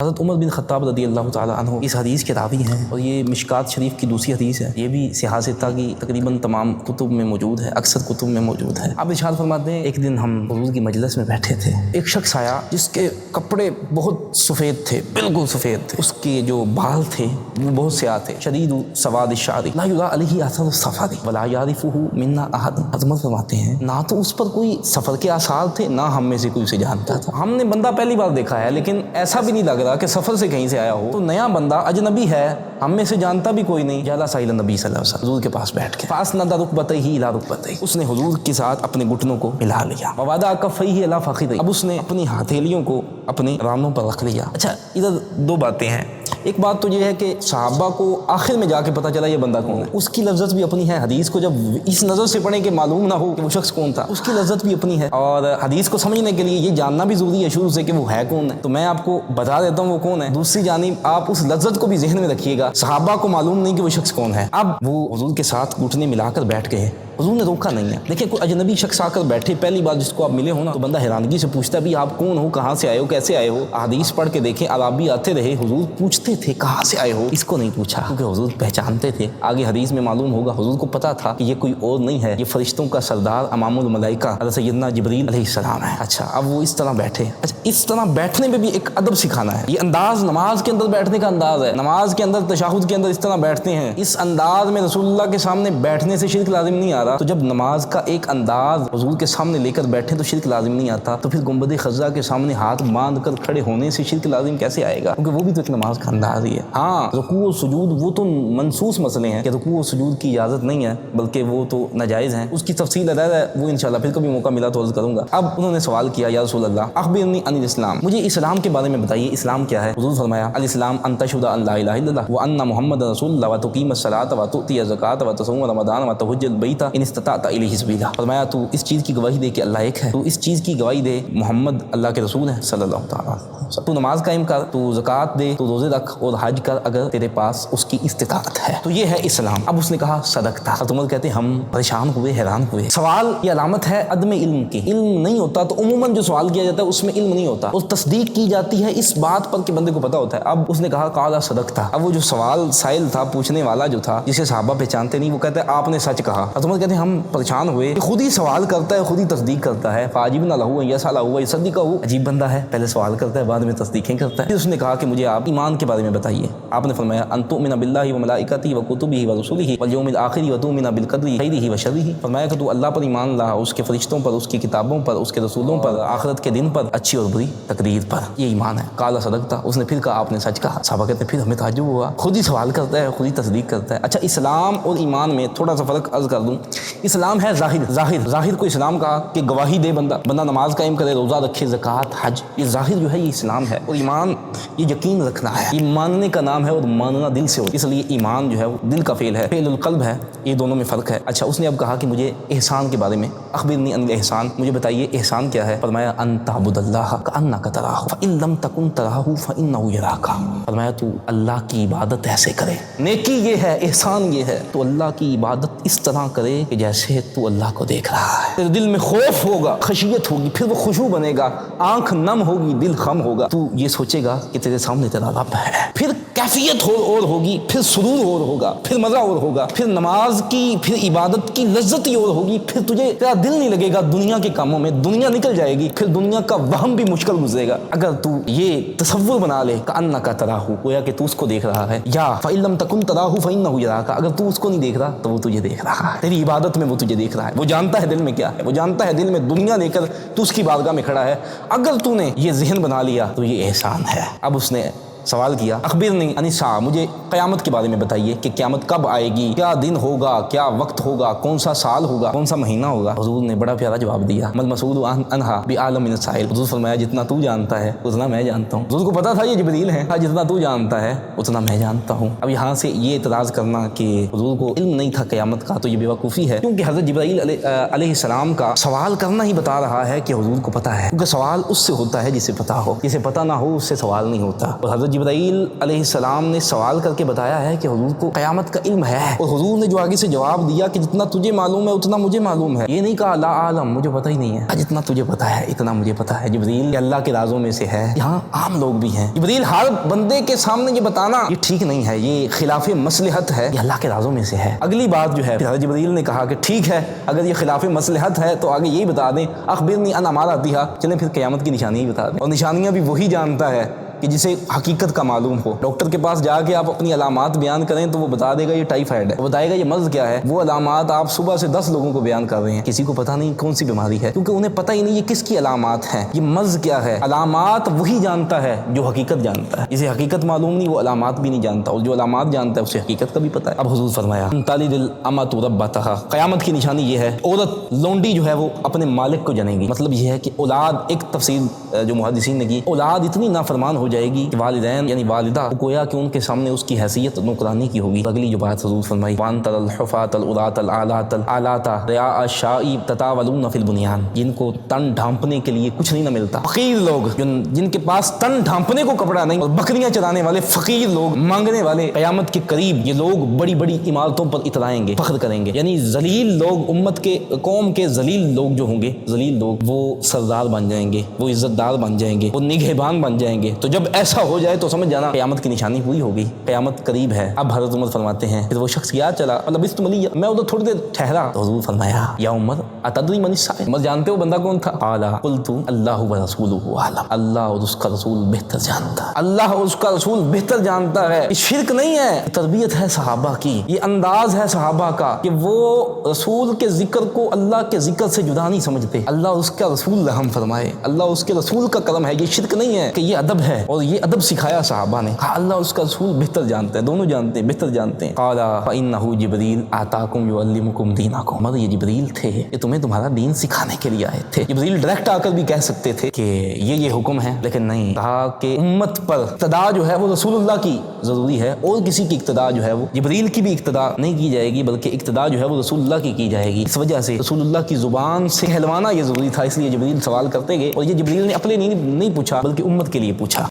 حضرت عمر بن خطاب رضی اللہ تعالیٰ عنہ اس حدیث کے راوی ہیں، اور یہ مشکات شریف کی دوسری حدیث ہے، یہ بھی صحاح ستہ کی تقریباً تمام کتب میں موجود ہے، اکثر کتب میں موجود ہے۔ آپ ارشاد فرماتے ہیں ایک دن ہم حضور کی مجلس میں بیٹھے تھے، ایک شخص آیا جس کے کپڑے بہت سفید تھے، بالکل سفید تھے، اس کے جو بال تھے وہ بہت سیاہ تھے، شدید سواد الشعر لا یرا علیہ اثر السفر ولا یعرفہ منا احد۔ حضرت فرماتے ہیں نہ تو اس پر کوئی سفر کے آثار تھے، نہ ہم میں سے کوئی اسے جانتا تھا۔ ہم نے بندہ پہلی بار دیکھا ہے، لیکن ایسا بھی نہیں لگ رہا کہ سفر سے کہیں سے آیا ہو، تو نیا بندہ اجنبی ہے، ہم میں سے جانتا بھی کوئی نہیں۔ جالا سائل نبی صلی اللہ علیہ وسلم، حضور کے پاس بیٹھ کے فاسند رکبتیہ الی رکبتیہ، اس نے حضور کے ساتھ اپنے گھٹنوں کو ملا لیا، ووضع کفیہ الی فخذیہ، اب اس نے اپنی ہتھیلیوں کو اپنے رانوں پر رکھ لیا۔ اچھا ادھر دو باتیں ہیں، ایک بات تو یہ ہے کہ صحابہ کو آخر میں جا کے پتہ چلا یہ بندہ کون ہے، اس کی لذت بھی اپنی ہے، حدیث کو جب اس نظر سے پڑھیں کہ معلوم نہ ہو کہ وہ شخص کون تھا، اس کی لذت بھی اپنی ہے، اور حدیث کو سمجھنے کے لیے یہ جاننا بھی ضروری ہے شروع سے کہ وہ ہے کون ہے۔ تو میں آپ کو بتا دیتا ہوں وہ کون ہے، دوسری جانب آپ اس لذت کو بھی ذہن میں رکھیے گا، صحابہ کو معلوم نہیں کہ وہ شخص کون ہے۔ اب وہ حضور کے ساتھ گھٹنے ملا کر بیٹھ گئے، حضور نے روکا نہیں ہے۔ دیکھیں کوئی اجنبی شخص آ کر بیٹھے، پہلی بار جس کو آپ ملے ہو نا، تو بندہ حیرانگی سے پوچھتا بھی آپ کون ہو، کہاں سے آئے ہو، کیسے آئے ہو۔ حدیث پڑھ کے دیکھیں عربی آتے رہے، حضور پوچھتے تھے کہاں سے آئے ہو، اس کو نہیں پوچھا کیونکہ حضور پہچانتے تھے۔ آگے حدیث میں معلوم ہوگا حضور کو پتا تھا کہ یہ کوئی اور نہیں ہے، یہ فرشتوں کا سردار امام الملائکہ حضرت سیدنا جبریل علیہ السلام ہے۔ اچھا اب وہ اس طرح بیٹھے، اچھا اس طرح بیٹھنے میں بھی ایک ادب سکھانا ہے، یہ انداز نماز کے اندر بیٹھنے کا انداز ہے، نماز کے اندر تشہد کے اندر اس طرح بیٹھتے ہیں، اس انداز میں رسول اللہ کے سامنے بیٹھنے سے شرک لازم نہیں آ رہا۔ تو جب نماز کا ایک انداز حضور کے سامنے لے کر بیٹھے تو شرک لازم نہیں آتا، تو پھر گنبد خضرا کے سامنے ہاتھ باندھ کر کھڑے ہونے سے شرک لازم کیسے آئے گا، کیونکہ وہ بھی تو ایک نماز کا انداز ہی ہے۔ ہاں رکوع و سجود وہ تو منصوص مسئلے ہیں کہ رکوع و سجود کی اجازت نہیں ہے، بلکہ وہ تو ناجائز ہیں، اس کی تفصیل علیحدہ ہے، وہ انشاءاللہ پھر کبھی موقع ملا تو عرض کروں گا۔ اب انہوں نے سوال کیا یا رسول اللہ اخبرنی عن الاسلام، مجھے اسلام کے بارے میں بتائیے، اسلام کیا ہے؟ حضور فرمایا الاسلام ان تشهد ان لا الہ الا اللہ وان محمد رسول اللہ وتقیم الصلاۃ وتؤتی الزکاۃ وتصوم رمضان وتحج البیت ان استطعت الیہ سبیلا۔ فرمایا تو اس چیز کی گواہی دے کہ اللہ ایک ہے، تو اس چیز کی گواہی دے محمد اللہ کے رسول ہیں صلی اللہ تعالیٰ علیہ وسلم، تو نماز قائم کر، تو زکوٰۃ دے، تو روزے رکھ اور حج کر اگر تیرے پاس اس کی استطاعت ہے، تو یہ ہے اسلام۔ اب اس نے کہا صدقتا۔ حضرت عمر کہتے ہیں ہم پریشان ہوئے، حیران ہوئے، سوال یہ علامت ہے عدم علم کی، علم نہیں ہوتا تو عموماً جو سوال کیا جاتا ہے اس میں علم نہیں ہوتا، اور تصدیق کی جاتی ہے اس بات پر کہ بندے کو پتا ہوتا ہے۔ اب اس نے کہا قال صدقتا، اب وہ جو سوال سائل تھا، پوچھنے والا جو تھا، جسے صحابہ پہچانتے نہیں، وہ کہتے ہیں آپ نے سچ کہا۔ حضرت عمر کہتے ہیں ہم پریشان ہوئے کہ خود ہی سوال کرتا ہے، خود ہی تصدیق کرتا ہے، فعجبنا لہ ان یسأل ویصدق، عجیب بندہ ہے، پہلے سوال کرتا ہے بعد میں تصدیقیں کرتا ہے۔ پھر اس نے کہا کہ مجھے آپ ایمان کے بارے میں بتائیے۔ آپ نے فرمایا ان تؤمن باللہ وملائکتہ وکتبہ ورسلہ والیوم الآخر وتؤمن بالقدر خیرہ وشرہ، فرمایا کہ تو اللہ پر ایمان لا، اس کے فرشتوں پر، اس کی کتابوں پر، اس کے رسولوں پر، آخرت کے دن پر، اچھی اور بری تقدیر پر، یہ ایمان ہے۔ قال صدقتا، اس نے پھر کہا آپ نے سچ کہا۔ صحابہ کہتے ہیں پھر ہمیں تعجب ہوا، خود ہی سوال کرتا ہے، خود ہی تصدیق کرتا ہے۔ اچھا اسلام اور ایمان میں تھوڑا سا فرق عرض کر دوں۔ اسلام ہے ظاہر کو اسلام کہا کہ گواہی دے بندہ نماز قائم کرے، روزہ رکھے، زکوٰۃ، حج، یہ ظاہر جو ہے یہ اسلام ہے، اور ایمان یہ یقین رکھنا ہے، یہ ماننے کا نام ہے اور ماننا دل سے ہو، اس لیے ایمان جو ہے وہ دل کا فعل ہے، فعل القلب ہے، یہ دونوں میں فرق ہے۔ اچھا اس نے اب کہا کہ مجھے احسان کے بارے میں اخبرنی عن الاحسان، مجھے بتائیے احسان کیا ہے؟ فرمایا ان تعبد اللہ کأنک تراہ فإن لم تکن تراہ فإنہ یراک، فرمایا تو اللہ کی عبادت ایسے کرے، نیکی یہ ہے، احسان یہ ہے، تو اللہ کی عبادت اس طرح کرے کہ جیسے تو اللہ کو دیکھ رہا ہے، تیرے دل میں خوف ہوگا، خشیت ہوگی، پھر وہ خشوع بنے گا، آنکھ نم ہوگی، دل خم ہوگا، تو یہ سوچے گا کہ تیرے سامنے تیرا رب ہے، پھر کیفیت اور ہوگی، پھر سرور اور ہوگا، پھر مزہ اور ہوگا، پھر نماز کی، پھر عبادت کی لذت ہی اور ہوگی، پھر تجھے تیرا دل نہیں لگے گا دنیا کے کاموں میں، دنیا نکل جائے گی، پھر دنیا کا وہم بھی مشکل گزرے گا۔ اگر تو یہ تصور بنا لے کأنک تراہ، گویا کہ تو اس کو دیکھ رہا ہے، یا فإن لم تکن تراہ فإنہ یراک، اگر تو اس کو نہیں دیکھ رہا تو وہ تجھے دیکھ رہا ہے، تیری عبادت میں وہ تجھے دیکھ رہا ہے، وہ جانتا ہے دل میں کیا ہے، وہ جانتا ہے دل میں دنیا لے کر تو اس کی بارگاہ میں کھڑا ہے۔ اگر تو نے یہ ذہن بنا لیا تو یہ احسان ہے۔ اب اس نے سوال کیا اخبرنی عن الساعہ، مجھے قیامت کے بارے میں بتائیے کہ قیامت کب آئے گی، کیا دن ہوگا، کیا وقت ہوگا، کون سا سال ہوگا، کون سا مہینہ ہوگا۔ حضور نے بڑا پیارا جواب دیا، مل مسعود عنہا بعالم من السائل، حضور فرمایا جتنا تو جانتا ہے اتنا میں جانتا ہوں۔ حضور کو پتا تھا یہ جبریل ہیں، جتنا تو جانتا ہے اتنا میں جانتا ہوں۔ اب یہاں سے یہ اعتراض کرنا کہ حضور کو علم نہیں تھا قیامت کا تو یہ بیوقوفی ہے، کیونکہ حضرت جبرائیل علیہ السلام کا سوال کرنا ہی بتا رہا ہے کہ حضور کو پتا ہے، کیونکہ سوال اس سے ہوتا ہے جسے پتا ہو، جسے پتا نہ ہو اس سے سوال نہیں ہوتا، اور حضرت جبرائیل علیہ السلام نے سوال کر کے بتایا ہے کہ حضور کو قیامت کا علم ہے، اور حضور نے جو آگے سے جواب دیا کہ جتنا تجھے معلوم ہے اتنا مجھے معلوم ہے، یہ نہیں کہا لا عالم مجھے پتہ ہی نہیں ہے، جتنا تجھے پتہ ہے اتنا مجھے پتہ ہے۔ جبرائیل اللہ کے رازوں میں سے ہے، یہاں عام لوگ بھی ہیں۔ جبرائیل ہر بندے کے سامنے یہ بتانا یہ ٹھیک نہیں ہے، یہ خلاف مصلحت ہے، یہ اللہ کے رازوں میں سے ہے۔ اگلی بات جو ہے حضرت جبرائیل نے کہا کہ ٹھیک ہے اگر یہ خلاف مصلحت ہے تو آگے یہی بتا دیں اخبرنی عن اماراتہا، چلیں پھر قیامت کی نشانیاں ہی بتا دیں، اور نشانیاں بھی وہی جانتا ہے کہ جسے حقیقت کا معلوم ہو۔ ڈاکٹر کے پاس جا کے آپ اپنی علامات بیان کریں تو وہ بتا دے گا یہ ٹائیفائڈ ہے، وہ بتائے گا یہ مرض کیا ہے، وہ علامات آپ صبح سے 10 لوگوں کو بیان کر رہے ہیں، کسی کو پتہ نہیں کون سی بیماری ہے، کیونکہ انہیں پتہ ہی نہیں یہ کس کی علامات ہیں، یہ مرض کیا ہے۔ علامات وہی جانتا ہے جو حقیقت جانتا ہے، جسے حقیقت معلوم نہیں وہ علامات بھی نہیں جانتا، اور جو علامات جانتا ہے اسے حقیقت کا بھی پتہ ہے۔ اب حضور فرمایا تلد الامۃ ربتہا، قیامت کی نشانی یہ ہے عورت لونڈی جو ہے وہ اپنے مالک کو جنے گی، مطلب یہ ہے کہ اولاد، ایک تفسیر جو محدثین نے کی، اولاد اتنی نافرمان ہو جائے گی کہ والدین یعنی والدہ گویا کہ ان کے سامنے اس کی حیثیت نوکرانی کی ہوگی۔ اگلی جو بات حضور فرمائی وان تر الحفاۃ العراۃ العالات العلاۃ رعاء الشاء تتاولون فی البنیان، جن کو تن ڈھانپنے کے لیے کچھ نہیں نہ ملتا، فقیر لوگ جن کے پاس تن ڈھانپنے کو کپڑا نہیں، اور بکریاں چرانے والے فقیر لوگ، مانگنے والے، قیامت کے قریب یہ لوگ بڑی بڑی عمارتوں پر اترائیں گے، فخر کریں گے، یعنی ذلیل لوگ، امت کے قوم کے ذلیل لوگ جو ہوں گے، ذلیل لوگ وہ سردار بن جائیں گے، وہ عزت دار بن جائیں گے، وہ نگہبان بن جائیں گے۔ تو جب ایسا ہو جائے تو سمجھ جانا قیامت کی نشانی پوری ہو گئی، قیامت قریب ہے۔ اب حضرت عمر فرماتے ہیں پھر وہ شخص کیا چلا لبثت ملیہ، میں ادھر تھوڑی دیر ٹھہرا، تو حضور فرمایا یا عمر اتدری من السائل، عمر جانتے ہو بندہ کون تھا؟ قال قلت اللہ ورسولہ اعلم، اللہ اور اس کا رسول بہتر جانتا ہے، اللہ اور اس کا رسول بہتر جانتا ہے۔ یہ شرک نہیں ہے، تربیت ہے صحابہ کی، یہ انداز ہے صحابہ کا کہ وہ رسول کے ذکر کو اللہ کے ذکر سے جدا نہیں سمجھتے، اللہ اور اس کا رسول رحم فرمائے، اللہ اور اس کے رسول کا کرم ہے، یہ شرک نہیں ہے کہ یہ ادب ہے، اور یہ ادب سکھایا صحابہ نے، کہا اللہ اور اس کا رسول بہتر جانتے ہیں، دونوں جانتے ہیں، بہتر جانتے ہیں۔ قال فإنہ جبریل آتاکم یعلمکم دینکم، مگر یہ جبریل تھے یہ تمہیں تمہارا دین سکھانے کے لیے آئے تھے۔ جبریل ڈائریکٹ آ کر بھی کہہ سکتے تھے کہ یہ حکم ہے، لیکن نہیں، کہا کہ امت پر اقتداء جو ہے وہ رسول اللہ کی ضروری ہے، اور کسی کی اقتداء جو ہے وہ جبریل کی بھی اقتداء نہیں کی جائے گی، بلکہ اقتداء جو ہے وہ رسول اللہ کی جائے گی۔ اس وجہ سے رسول اللہ کی زبان سے کہلوانا یہ ضروری تھا، اس لیے جبریل سوال کرتے گئے، اور یہ جبریل نے اپنے نہیں پوچھا بلکہ امت کے لیے پوچھا۔